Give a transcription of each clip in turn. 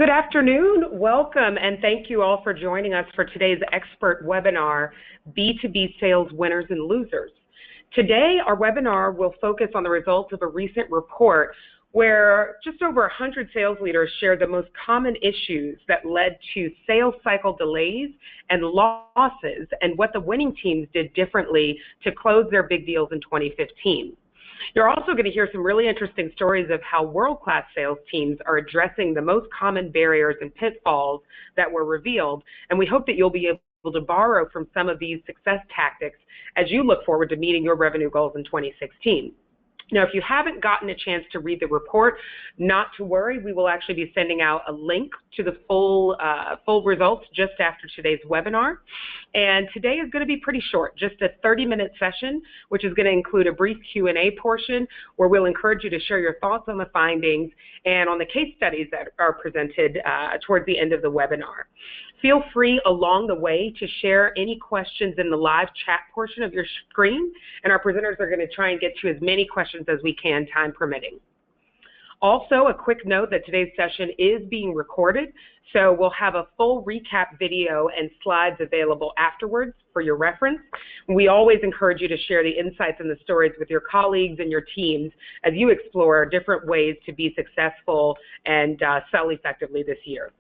Good afternoon, welcome, and thank you all for joining us for today's expert webinar, B2B Sales Winners and Losers. Today, our webinar will focus on the results of a recent report where just over 100 sales leaders shared the most common issues that led to sales cycle delays and losses and what the winning teams did differently to close their big deals in 2015. You're also going to hear some really interesting stories of how world-class sales teams are addressing the most common barriers and pitfalls that were revealed, and we hope that you'll be able to borrow from some of these success tactics as you look forward to meeting your revenue goals in 2016. Now, if you haven't gotten a chance to read the report, not to worry. We will actually be sending out a link to the full results just after today's webinar. And today is going to be pretty short, just a 30-minute session, which is going to include a brief Q&A portion where we'll encourage you to share your thoughts on the findings and on the case studies that are presented towards the end of the webinar. Feel free along the way to share any questions in the live chat portion of your screen, and our presenters are going to try and get to as many questions as we can, time permitting. Also, a quick note that today's session is being recorded, so we'll have a full recap video and slides available afterwards for your reference. We always encourage you to share the insights and the stories with your colleagues and your teams as you explore different ways to be successful and sell effectively this year.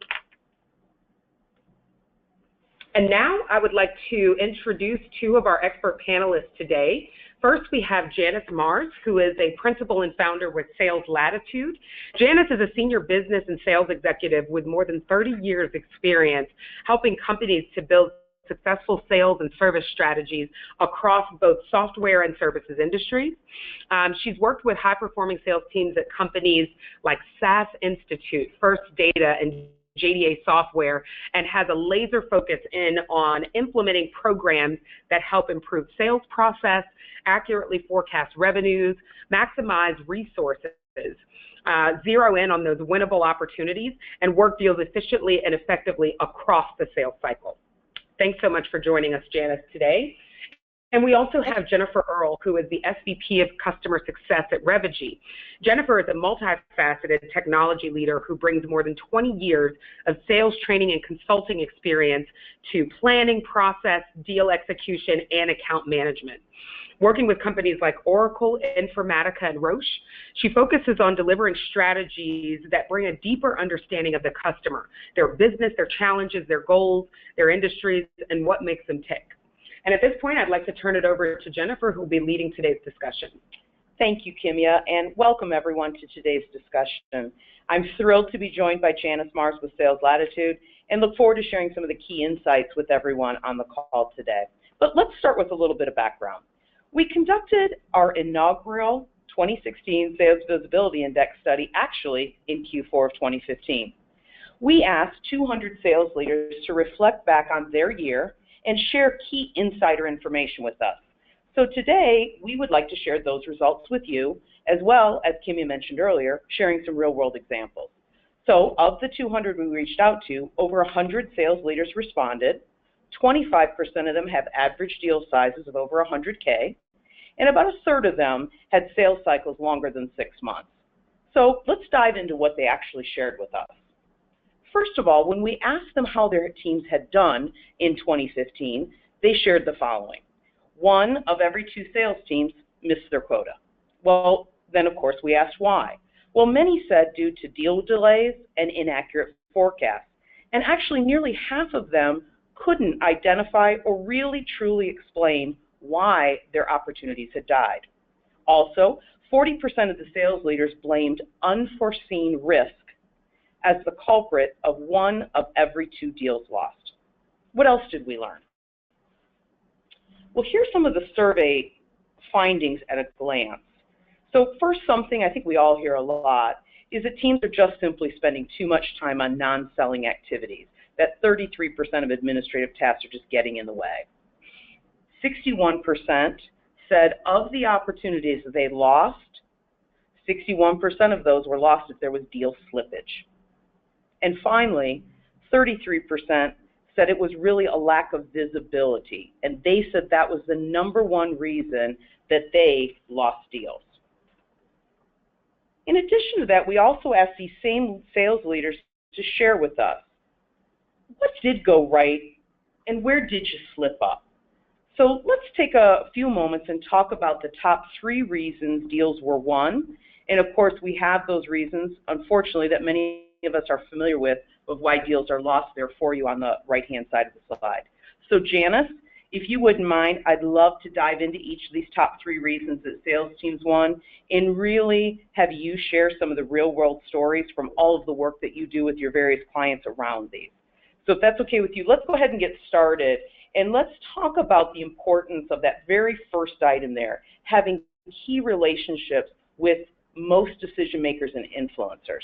And now I would like to introduce two of our expert panelists today. First, we have Janice Mars, who is a principal and founder with Sales Latitude. Janice is a senior business and sales executive with more than 30 years experience helping companies to build successful sales and service strategies across both software and services industries. She's worked with high-performing sales teams at companies like SAS Institute, First Data, and JDA Software, and has a laser focus in on implementing programs that help improve sales process, accurately forecast revenues, maximize resources, zero in on those winnable opportunities, and work deals efficiently and effectively across the sales cycle. Thanks so much for joining us, Janice, today. And we also have Jennifer Earle, who is the SVP of Customer Success at Revigi. Jennifer is a multifaceted technology leader who brings more than 20 years of sales training and consulting experience to planning, process, deal execution, and account management. Working with companies like Oracle, Informatica, and Roche, she focuses on delivering strategies that bring a deeper understanding of the customer, their business, their challenges, their goals, their industries, and what makes them tick. And at this point, I'd like to turn it over to Jennifer, who will be leading today's discussion. Thank you, Kimya, and welcome everyone to today's discussion. I'm thrilled to be joined by Janice Mars with Sales Latitude and look forward to sharing some of the key insights with everyone on the call today. But let's start with a little bit of background. We conducted our inaugural 2016 Sales Visibility Index study actually in Q4 of 2015. We asked 200 sales leaders to reflect back on their year and share key insider information with us. So today, we would like to share those results with you, as well as Kimya mentioned earlier, sharing some real-world examples. So of the 200 we reached out to, over 100 sales leaders responded, 25% of them have average deal sizes of over 100K, and about a third of them had sales cycles longer than 6 months. So let's dive into what they actually shared with us. First of all, when we asked them how their teams had done in 2015, they shared the following. 1 of every 2 sales teams missed their quota. Well, then of course we asked why. Well, many said due to deal delays and inaccurate forecasts. And actually nearly half of them couldn't identify or really truly explain why their opportunities had died. Also, 40% of the sales leaders blamed unforeseen risk as the culprit of 1 of every 2 deals lost. What else did we learn? Well, here's some of the survey findings at a glance. So first, something I think we all hear a lot is that teams are just simply spending too much time on non-selling activities, that 33% of administrative tasks are just getting in the way. 61% said of the opportunities that they lost, 61% of those were lost if there was deal slippage. And finally, 33% said it was really a lack of visibility, and they said that was the #1 reason that they lost deals. In addition to that, we also asked these same sales leaders to share with us what did go right and where did you slip up. So let's take a few moments and talk about the top 3 reasons deals were won. And of course, we have those reasons, unfortunately, that many of us are familiar with of why deals are lost there for you on the right-hand side of the slide. So Janice, if you wouldn't mind, I'd love to dive into each of these top 3 reasons that sales teams won and really have you share some of the real-world stories from all of the work that you do with your various clients around these. So if that's okay with you, let's go ahead and get started. And let's talk about the importance of that very first item there, having key relationships with most decision makers and influencers.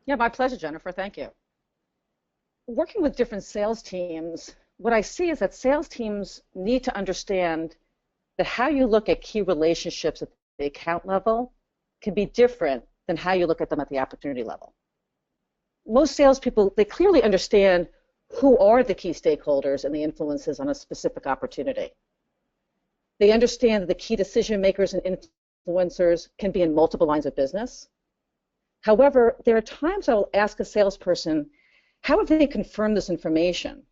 Yeah, my pleasure, Jennifer. Thank you. Working with different sales teams, what I see is that sales teams need to understand that how you look at key relationships at the account level can be different than how you look at them at the opportunity level. Most salespeople, they clearly understand who are the key stakeholders and the influences on a specific opportunity. They understand that the key decision makers and influencers can be in multiple lines of business. However, there are times I'll ask a salesperson, how have they confirmed this information?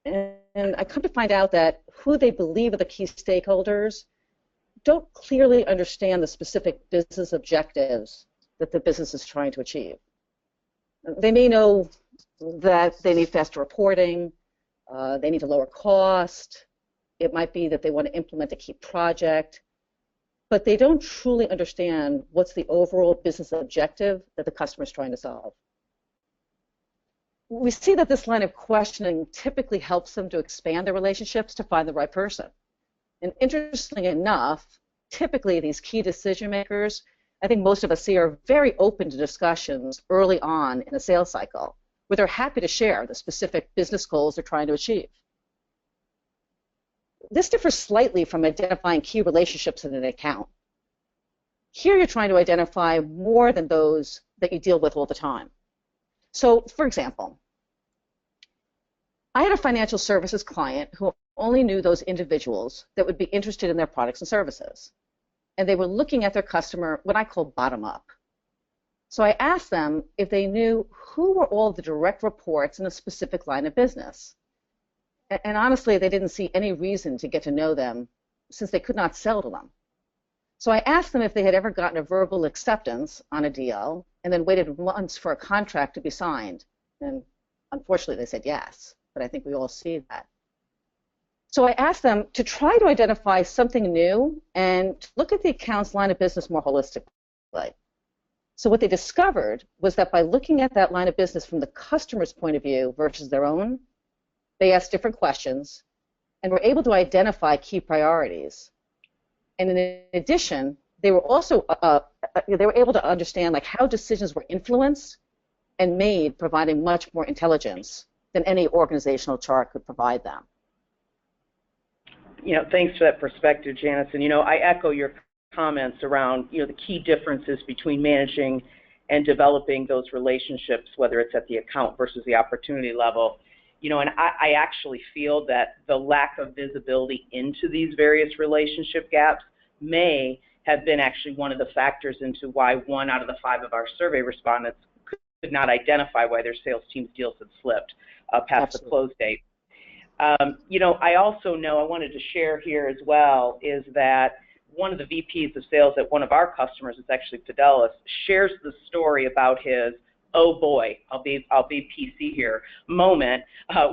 And I come to find out that who they believe are the key stakeholders don't clearly understand the specific business objectives that the business is trying to achieve. They may know that they need faster reporting, they need to lower cost, it might be that they want to implement a key project, but they don't truly understand what's the overall business objective that the customer is trying to solve. We see that this line of questioning typically helps them to expand their relationships to find the right person. And interestingly enough, typically these key decision makers, I think most of us see, are very open to discussions early on in the sales cycle, where they're happy to share the specific business goals they're trying to achieve. This differs slightly from identifying key relationships in an account. Here you're trying to identify more than those that you deal with all the time. So, for example, I had a financial services client who only knew those individuals that would be interested in their products and services. And they were looking at their customer, what I call bottom up. So I asked them if they knew who were all the direct reports in a specific line of business. And honestly, they didn't see any reason to get to know them since they could not sell to them. So I asked them if they had ever gotten a verbal acceptance on a deal and then waited months for a contract to be signed. And unfortunately, they said yes, but I think we all see that. So I asked them to try to identify something new and to look at the account's line of business more holistically. So what they discovered was that by looking at that line of business from the customer's point of view versus their own, they asked different questions and were able to identify key priorities. And in addition, they were also they were able to understand like how decisions were influenced and made, providing much more intelligence than any organizational chart could provide them. You know, thanks for that perspective, Janice. And, you know, I echo your comments around, you know, the key differences between managing and developing those relationships, whether it's at the account versus the opportunity level. You know, and I actually feel that the lack of visibility into these various relationship gaps may have been actually one of the factors into why 1 out of the 5 of our survey respondents could not identify why their sales team's deals had slipped past the close date. You know, I also know, I wanted to share here as well, is that one of the VPs of sales at one of our customers, is actually Fidelis, shares the story about his, oh boy, I'll be PC here, moment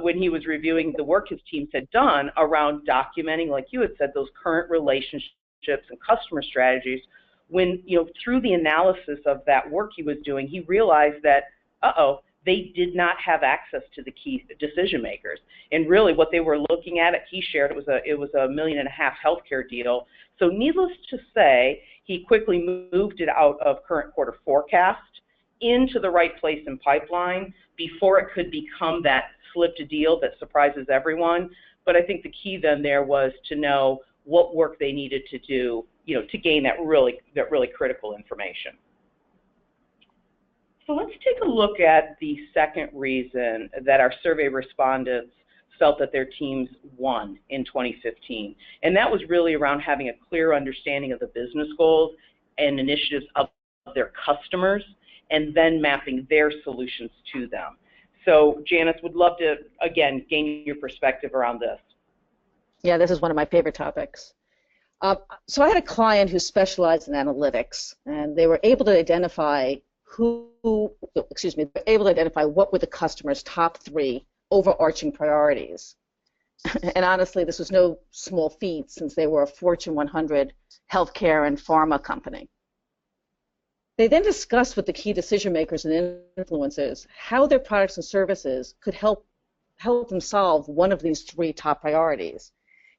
when he was reviewing the work his teams had done around documenting, like you had said, those current relationships and customer strategies. When, you know, through the analysis of that work he was doing, he realized that, they did not have access to the key decision makers. And really what they were looking at, he shared, it was a $1.5 million healthcare deal. So needless to say, he quickly moved it out of current quarter forecast into the right place in pipeline before it could become that slipped deal that surprises everyone. But I think the key then there was to know what work they needed to do, you know, to gain that really critical information. So let's take a look at the second reason that our survey respondents felt that their teams won in 2015. And that was really around having a clear understanding of the business goals and initiatives of their customers and then mapping their solutions to them. So Janice, would love to, again, gain your perspective around this. Yeah, this is one of my favorite topics. So I had a client who specialized in analytics, and they were able to identify what were the customer's top 3 overarching priorities. And honestly, this was no small feat since they were a Fortune 100 healthcare and pharma company. They then discussed with the key decision makers and influencers how their products and services could help them solve one of these 3 top priorities.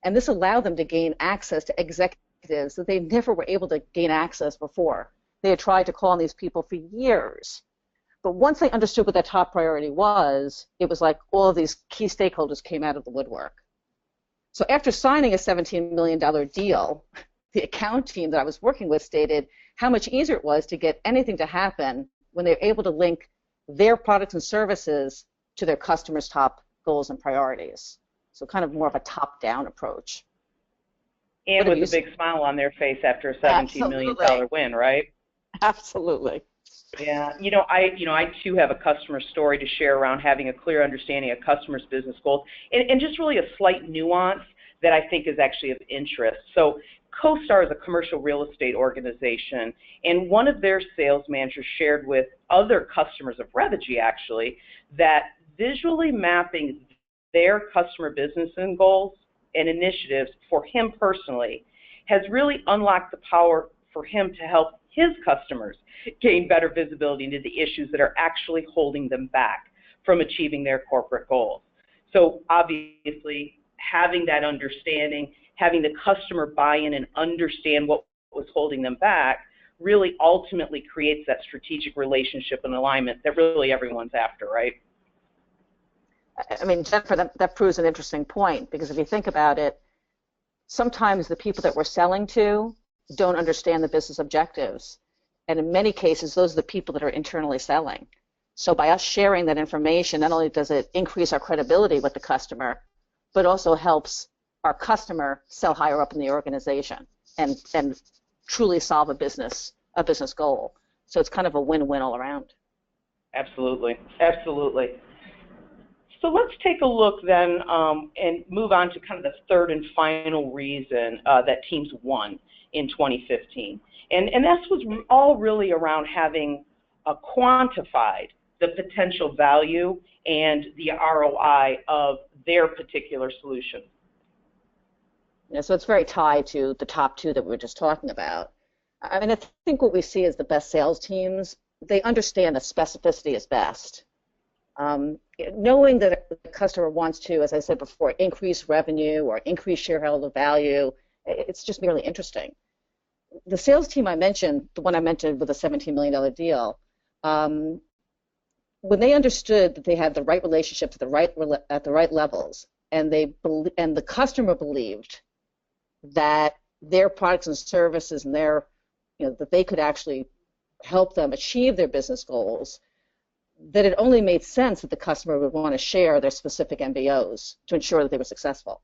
And this allowed them to gain access to executives that they never were able to gain access before. They had tried to call on these people for years. But once they understood what their top priority was, it was like all of these key stakeholders came out of the woodwork. So after signing a $17 million deal, the account team that I was working with stated how much easier it was to get anything to happen when they were able to link their products and services to their customers' top goals and priorities. So kind of more of a top-down approach. And with a big smile on their face after a $17 million win, right? Absolutely. Yeah, I too have a customer story to share around having a clear understanding of customers' business goals, and just really a slight nuance that I think is actually of interest. So CoStar is a commercial real estate organization, and one of their sales managers shared with other customers of Revigy actually that visually mapping their customer business and goals and initiatives for him personally has really unlocked the power for him to help his customers gain better visibility into the issues that are actually holding them back from achieving their corporate goals. So obviously, having that understanding, having the customer buy in and understand what was holding them back really ultimately creates that strategic relationship and alignment that really everyone's after, right? I mean, Jennifer, that proves an interesting point, because if you think about it, sometimes the people that we're selling to don't understand the business objectives. And in many cases, those are the people that are internally selling. So by us sharing that information, not only does it increase our credibility with the customer, but also helps our customer sell higher up in the organization and truly solve a business goal. So it's kind of a win-win all around. Absolutely, absolutely. So let's take a look then and move on to kind of the third and final reason that teams won in 2015. And that was all really around having quantified the potential value and the ROI of their particular solution. Yeah, so it's very tied to the top 2 that we were just talking about. I mean, I think what we see is the best sales teams, they understand that specificity is best. Knowing that the customer wants to, as I said before, increase revenue or increase shareholder value, it's just merely interesting. The sales team I mentioned, the one I mentioned with a $17 million deal, when they understood that they had the right relationships at the right levels, and the customer believed that their products and services and that they could actually help them achieve their business goals, that it only made sense that the customer would want to share their specific MBOs to ensure that they were successful.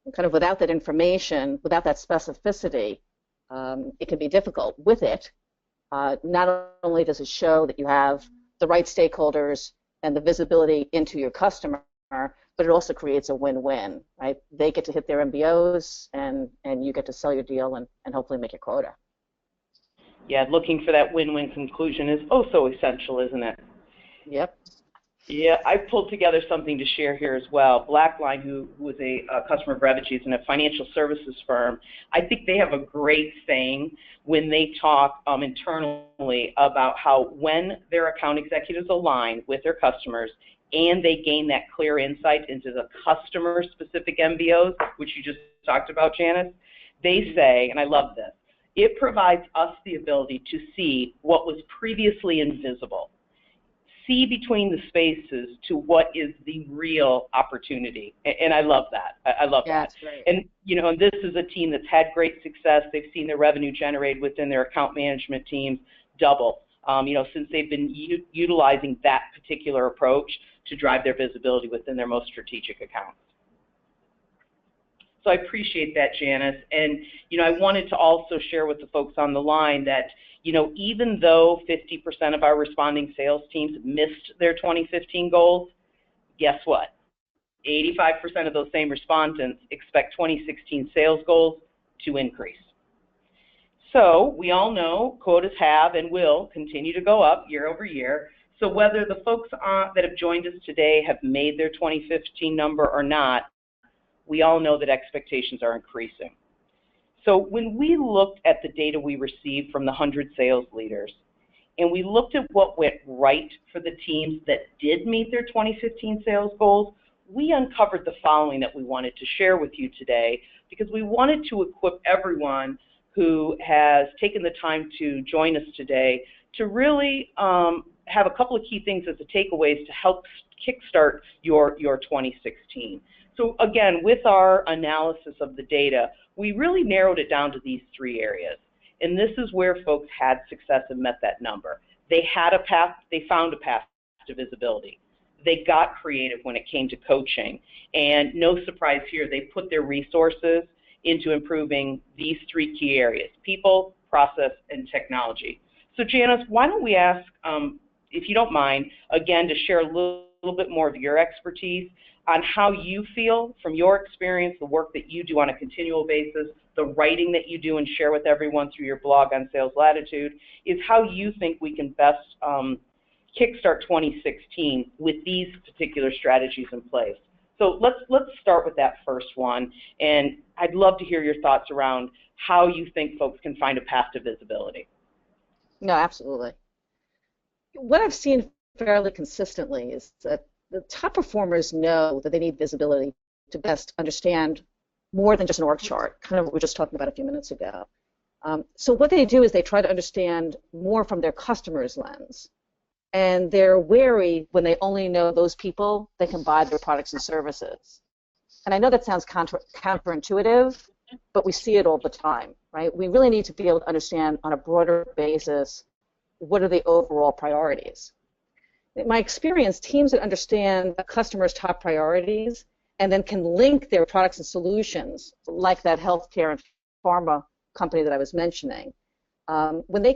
And kind of without that information, without that specificity, it can be difficult. With it, not only does it show that you have the right stakeholders and the visibility into your customer, but it also creates a win-win, right? They get to hit their MBOs, and you get to sell your deal and hopefully make your quota. Yeah, looking for that win-win conclusion is oh so essential, isn't it? Yep. Yeah, I pulled together something to share here as well. Blackline, who was a customer of Revigy's and a financial services firm, I think they have a great saying when they talk internally about how when their account executives align with their customers and they gain that clear insight into the customer-specific MBOs, which you just talked about, Janice, they say, and I love this, it provides us the ability to see what was previously invisible. See between the spaces to what is the real opportunity, and I love that. I love that. That's right. And and this is a team that's had great success. They've seen their revenue generated within their account management teams double. Since they've been utilizing that particular approach to drive their visibility within their most strategic accounts. So I appreciate that, Janice. And, I wanted to also share with the folks on the line that, even though 50% of our responding sales teams missed their 2015 goals, guess what? 85% of those same respondents expect 2016 sales goals to increase. So we all know quotas have and will continue to go up year over year. So whether the folks that have joined us today have made their 2015 number or not, we all know that expectations are increasing. So when we looked at the data we received from the 100 sales leaders, and we looked at what went right for the teams that did meet their 2015 sales goals, we uncovered the following that we wanted to share with you today, because we wanted to equip everyone who has taken the time to join us today to really have a couple of key things as the takeaways to help kickstart your 2016. So again, with our analysis of the data, we really narrowed it down to these three areas. And this is where folks had success and met that number. They had a path, they found a path to visibility. They got creative when it came to coaching. And no surprise here, they put their resources into improving these three key areas: people, process, and technology. So Janice, why don't we ask, if you don't mind, again, to share a little bit more of your expertise on how you feel from your experience, the work that you do on a continual basis, the writing that you do and share with everyone through your blog on Sales Latitude, is how you think we can best kickstart 2016 with these particular strategies in place. So let's start with that first one, and I'd love to hear your thoughts around how you think folks can find a path to visibility. No, absolutely. What I've seen fairly consistently is that the top performers know that they need visibility to best understand more than just an org chart, kind of what we were just talking about a few minutes ago. So what they do is they try to understand more from their customer's lens. And they're wary when they only know those people that can buy their products and services. And I know that sounds counterintuitive, but we see it all the time, right? We really need to be able to understand on a broader basis what are the overall priorities. In my experience, teams that understand a customer's top priorities and then can link their products and solutions, like that healthcare and pharma company that I was mentioning, when they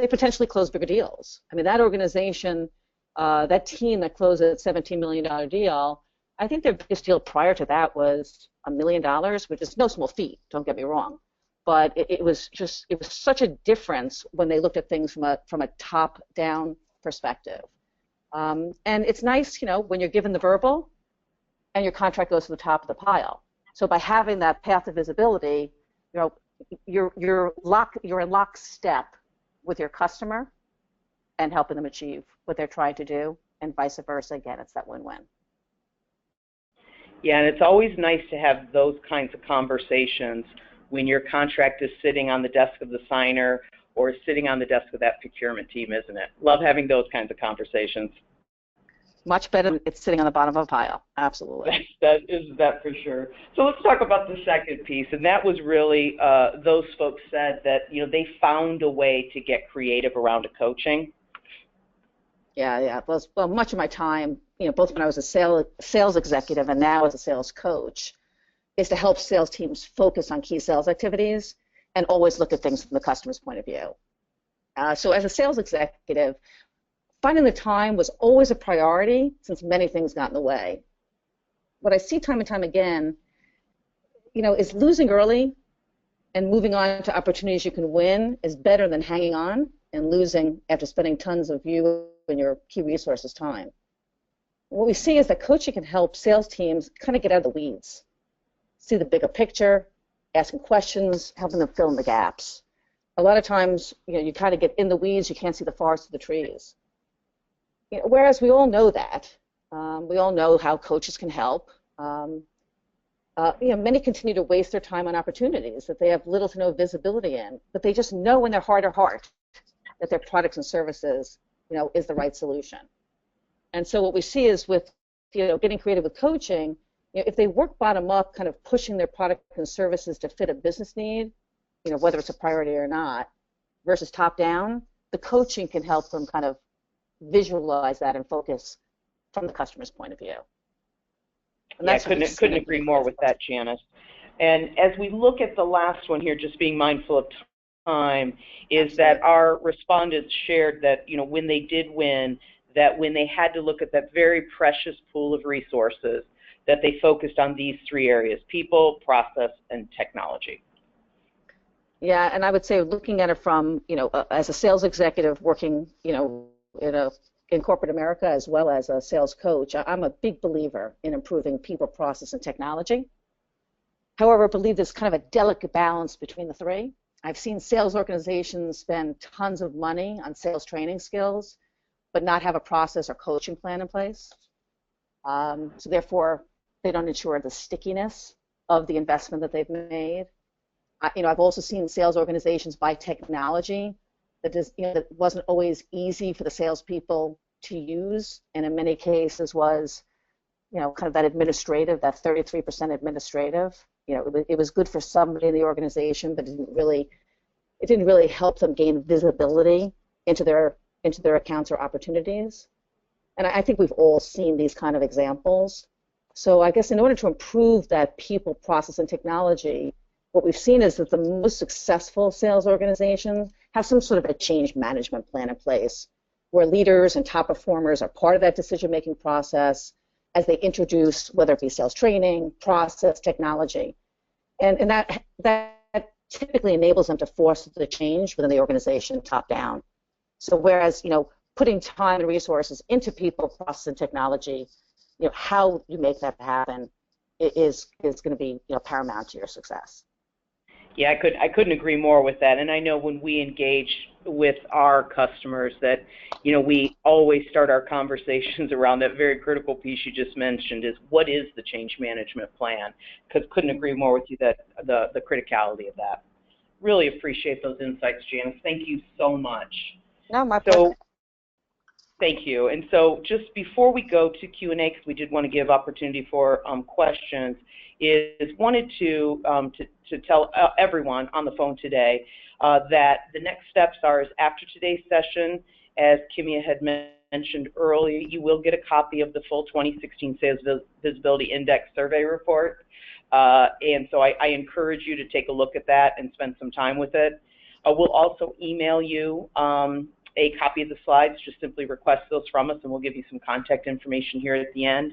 potentially close bigger deals. I mean, that organization, that team that closed a $17 million deal, I think their biggest deal prior to that was $1 million, which is no small feat, don't get me wrong. But it was such a difference when they looked at things from a top-down perspective. And it's nice, when you're given the verbal and your contract goes to the top of the pile. So by having that path of visibility, you're in lockstep with your customer and helping them achieve what they're trying to do, and vice versa. Again, it's that win-win. Yeah, and it's always nice to have those kinds of conversations when your contract is sitting on the desk of the signer or sitting on the desk of that procurement team, isn't it? Love having those kinds of conversations. Much better than it's sitting on the bottom of a pile. Absolutely. That for sure. So let's talk about the second piece, and that was really those folks said that they found a way to get creative around a coaching. Yeah. Well, much of my time, both when I was a sales executive and now as a sales coach, is to help sales teams focus on key sales activities and always look at things from the customer's point of view. So as a sales executive, finding the time was always a priority since many things got in the way. What I see time and time again, is losing early and moving on to opportunities you can win is better than hanging on and losing after spending tons of you and your key resources' time. What we see is that coaching can help sales teams kind of get out of the weeds, see the bigger picture, asking questions, helping them fill in the gaps. A lot of times, you kind of get in the weeds, you can't see the forest for the trees. Whereas we all know that, we all know how coaches can help. Many continue to waste their time on opportunities that they have little to no visibility in, but they just know in their heart of heart that their products and services, is the right solution. And so what we see is with, getting creative with coaching, if they work bottom up, kind of pushing their product and services to fit a business need, whether it's a priority or not, versus top down, the coaching can help them kind of visualize that and focus from the customer's point of view. And I couldn't agree more with that, Janice. And as we look at the last one here, just being mindful of time, is that our respondents shared that, when they did win, that when they had to look at that very precious pool of resources, that they focused on these three areas: people, process, and technology. Yeah, and I would say looking at it from, as a sales executive working, in corporate America as well as a sales coach, I'm a big believer in improving people, process, and technology. However, I believe there's kind of a delicate balance between the three. I've seen sales organizations spend tons of money on sales training skills, but not have a process or coaching plan in place. So therefore, they don't ensure the stickiness of the investment that they've made. I've also seen sales organizations buy technology that wasn't always easy for the salespeople to use, and in many cases was, kind of that administrative, that 33% administrative. It was good for somebody in the organization, but it didn't really help them gain visibility into their accounts or opportunities. And I think we've all seen these kind of examples. So I guess in order to improve that people, process, and technology, what we've seen is that the most successful sales organizations have some sort of a change management plan in place where leaders and top performers are part of that decision-making process as they introduce, whether it be sales training, process, technology. And that typically enables them to force the change within the organization top down. So whereas, putting time and resources into people, process, and technology, how you make that happen is going to be, paramount to your success. Yeah, I couldn't agree more with that. And I know when we engage with our customers that, we always start our conversations around that very critical piece you just mentioned, is what is the change management plan? Because couldn't agree more with you that the criticality of that. Really appreciate those insights, Janice. Thank you so much. No, my pleasure. Thank you. And so just before we go to Q&A, because we did want to give opportunity for questions, wanted to tell everyone on the phone today that the next steps are after today's session, as Kimia had mentioned earlier, you will get a copy of the full 2016 Sales Visibility Index Survey Report. And so I encourage you to take a look at that and spend some time with it. We'll also email you a copy of the slides. Just simply request those from us, and we'll give you some contact information here at the end.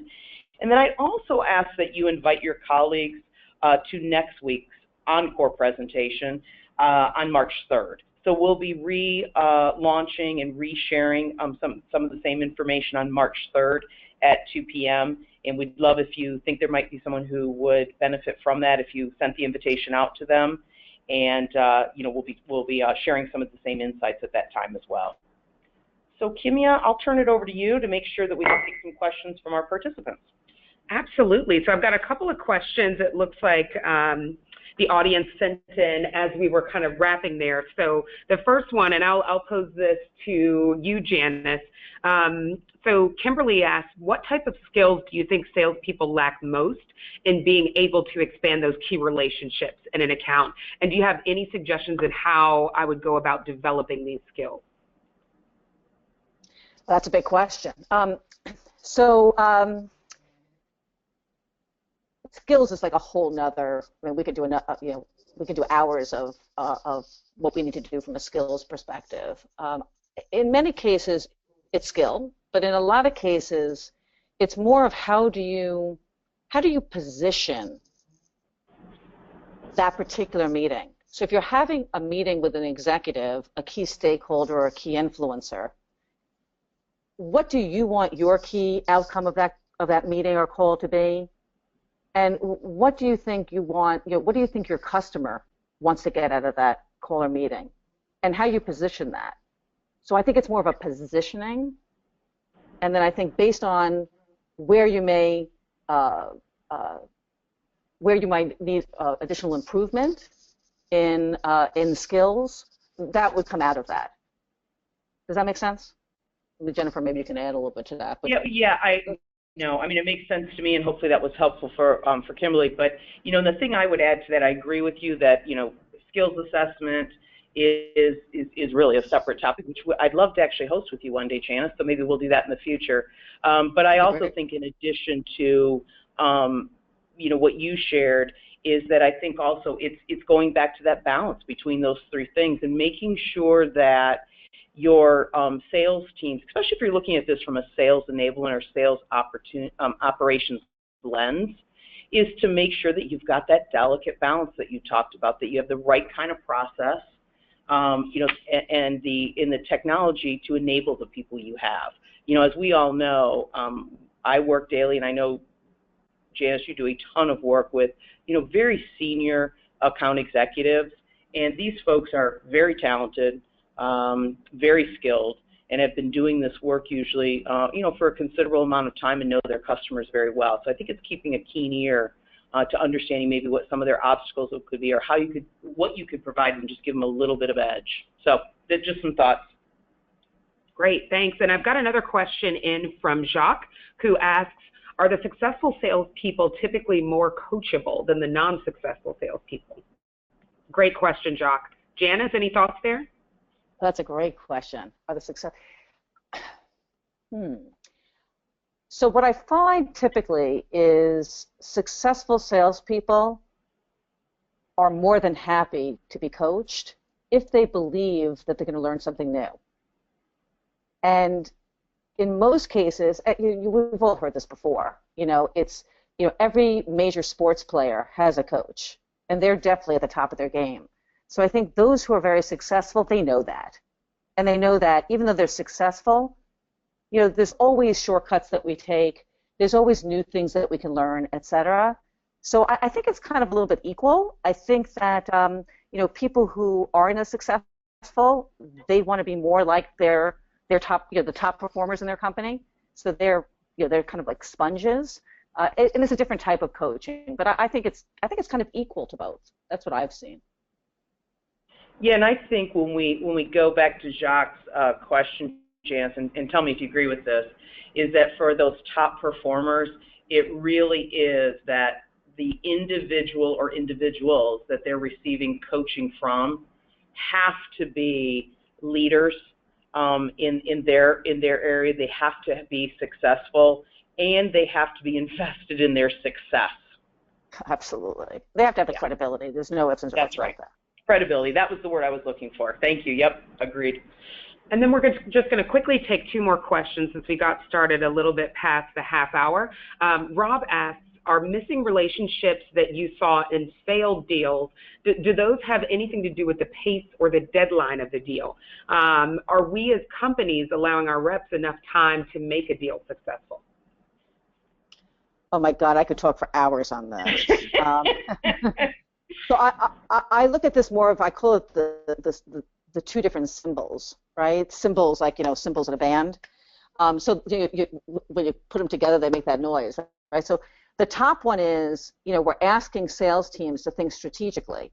And then I also ask that you invite your colleagues to next week's encore presentation on March 3rd. So we'll be relaunching and resharing some of the same information on March 3rd at 2 p.m. And we'd love if you think there might be someone who would benefit from that, if you sent the invitation out to them. And we'll be sharing some of the same insights at that time as well. So Kimia, I'll turn it over to you to make sure that we can take some questions from our participants. Absolutely. So I've got a couple of questions it looks like the audience sent in as we were kind of wrapping there. So the first one, and I'll pose this to you, Janice. So Kimberly asked, what type of skills do you think salespeople lack most in being able to expand those key relationships in an account? And do you have any suggestions on how I would go about developing these skills? Well, that's a big question. Skills is like a whole nother. I mean, we could do we could do hours of what we need to do from a skills perspective. In many cases, it's skill, but in a lot of cases, it's more of how do you position that particular meeting. So if you're having a meeting with an executive, a key stakeholder, or a key influencer, what do you want your key outcome of that meeting or call to be? And what do you think you want, what do you think your customer wants to get out of that call or meeting? And how you position that. So I think it's more of a positioning. And then I think based on where you may, where you might need additional improvement in skills, that would come out of that. Does that make sense? Jennifer, maybe you can add a little bit to that. But I mean, it makes sense to me, and hopefully that was helpful for Kimberly. But the thing I would add to that, I agree with you that skills assessment is really a separate topic, which I'd love to actually host with you one day, Janice. So maybe we'll do that in the future. But I also think, in addition to what you shared, is that I think also it's going back to that balance between those three things and making sure that your sales teams, especially if you're looking at this from a sales enablement or sales operations lens, is to make sure that you've got that delicate balance that you talked about, that you have the right kind of process, you know, and in the technology to enable the people you have. You know, as we all know, I work daily, and I know, Janice, you do a ton of work with, you know, very senior account executives, and these folks are very talented, very skilled, and have been doing this work usually, you know, for a considerable amount of time and know their customers very well. So I think it's keeping a keen ear to understanding maybe what some of their obstacles could be, or how you could, what you could provide them, just give them a little bit of edge. So just some thoughts. Great, thanks. And I've got another question in from Jacques, who asks, are the successful salespeople typically more coachable than the non-successful salespeople? Great question, Jacques. Janice, any thoughts there? That's a great question. Are the success? So what I find typically is successful salespeople are more than happy to be coached if they believe that they're going to learn something new. And in most cases, we've all heard this before. You know, it's, you know, every major sports player has a coach, and they're definitely at the top of their game. So I think those who are very successful, they know that. And they know that even though they're successful, you know, there's always shortcuts that we take. There's always new things that we can learn, et cetera. So I think it's kind of a little bit equal. I think that, you know, people who aren't as successful, they want to be more like their top, you know, the top performers in their company. So they're, you know, they're kind of like sponges. And it's a different type of coaching. But I think it's kind of equal to both. That's what I've seen. Yeah, and I think when we go back to Jacques' question, Janice, and tell me if you agree with this, is that for those top performers, it really is that the individual or individuals that they're receiving coaching from have to be leaders in their area. They have to be successful, and they have to be invested in their success. Absolutely. They have to have the credibility. There's no ifs and buts about that. Credibility. That was the word I was looking for. Thank you. Yep, agreed. And then we're just going to quickly take two more questions since we got started a little bit past the half hour. Rob asks, are missing relationships that you saw in failed deals, do those have anything to do with the pace or the deadline of the deal? Are we as companies allowing our reps enough time to make a deal successful? Oh my God, I could talk for hours on this. So I look at this more of, I call it the two different symbols, right? Symbols, like, you know, symbols in a band. So when you put them together, they make that noise, right? So the top one is, you know, we're asking sales teams to think strategically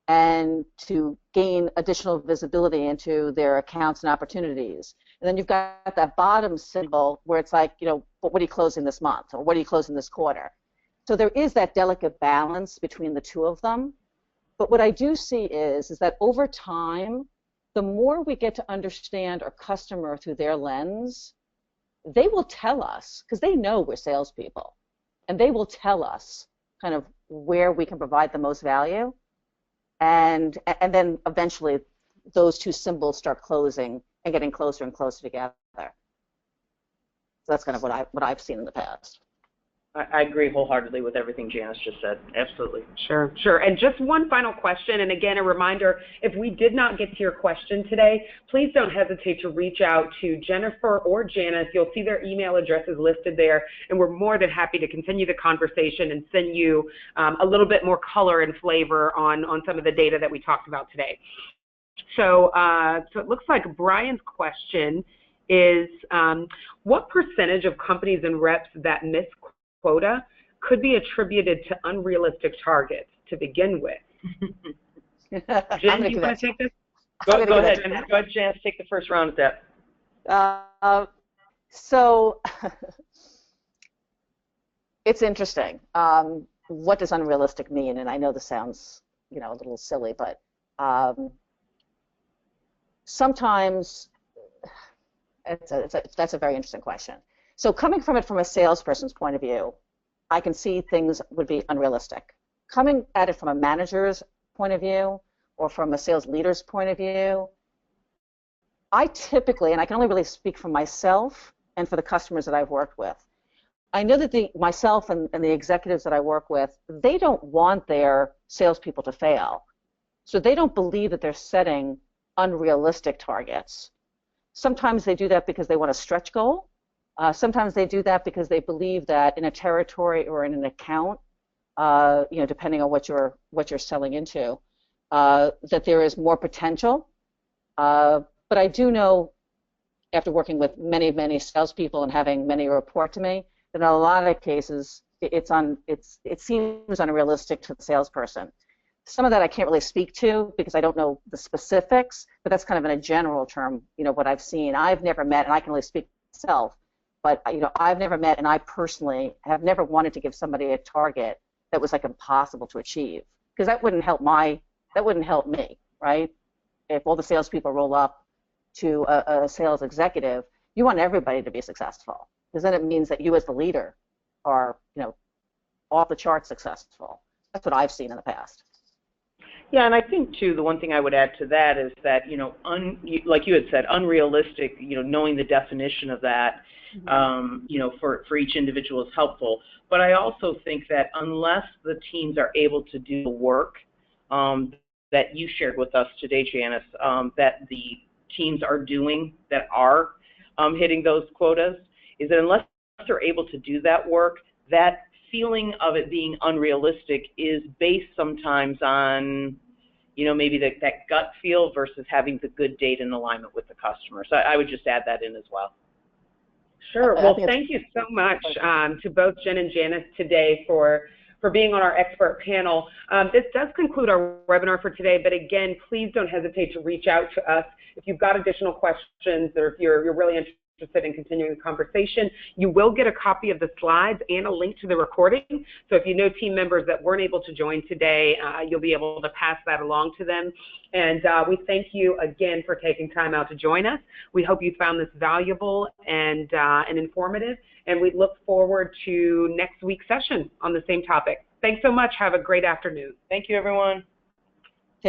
and to gain additional visibility into their accounts and opportunities. And then you've got that bottom symbol where it's like, you know, what are you closing this month, or what are you closing this quarter? So there is that delicate balance between the two of them. But what I do see is that over time, the more we get to understand our customer through their lens, they will tell us, because they know we're salespeople, and they will tell us kind of where we can provide the most value, and then eventually those two symbols start closing and getting closer and closer together. So that's kind of what I've seen in the past. I agree wholeheartedly with everything Janice just said. Absolutely. Sure. And just one final question, and again, a reminder, if we did not get to your question today, please don't hesitate to reach out to Jennifer or Janice. You'll see their email addresses listed there, and we're more than happy to continue the conversation and send you a little bit more color and flavor on some of the data that we talked about today. So it looks like Brian's question is, what percentage of companies and reps that miss quota could be attributed to unrealistic targets to begin with? Jen, do you want to take this? Go ahead, Janice. Take the first round at that. So it's interesting. What does unrealistic mean? And I know this sounds, you know, a little silly, but sometimes that's a very interesting question. So coming from it from a salesperson's point of view, I can see things would be unrealistic coming at it from a manager's point of view or from a sales leader's point of view, I typically, and I can only really speak for myself and for the customers that I've worked with, I know that myself and the executives that I work with, they don't want their salespeople to fail. So they don't believe that they're setting unrealistic targets. Sometimes they do that because they want a stretch goal. Sometimes they do that because they believe that in a territory or in an account, depending on what you're selling into, that there is more potential. But I do know, after working with many salespeople and having many report to me, that in a lot of cases it seems unrealistic to the salesperson. Some of that I can't really speak to because I don't know the specifics, but that's kind of in a general term, what I've seen. I've never met, and I can only speak for myself, but I've never met, and I personally have never wanted to give somebody a target that was like impossible to achieve, because that wouldn't help me, right? If all the salespeople roll up to a sales executive, you want everybody to be successful, because then it means that you as the leader are, off the chart successful. That's what I've seen in the past. Yeah, and I think too, the one thing I would add to that is that, like you had said, unrealistic, knowing the definition of that, for each individual is helpful. But I also think that unless the teams are able to do the work that you shared with us today, Janice, that the teams are doing that are hitting those quotas, is that unless they're able to do that work, that feeling of it being unrealistic is based sometimes on, maybe that gut feel versus having the good data in alignment with the customer. So I would just add that in as well. Sure. Well, thank you so much to both Jen and Janice today for being on our expert panel. This does conclude our webinar for today, but again, please don't hesitate to reach out to us if you've got additional questions or if you're really interested in continuing the conversation. You will get a copy of the slides and a link to the recording. So if you know team members that weren't able to join today, you'll be able to pass that along to them. And we thank you again for taking time out to join us. We hope you found this valuable and informative, and we look forward to next week's session on the same topic. Thanks so much. Have a great afternoon. Thank you, everyone.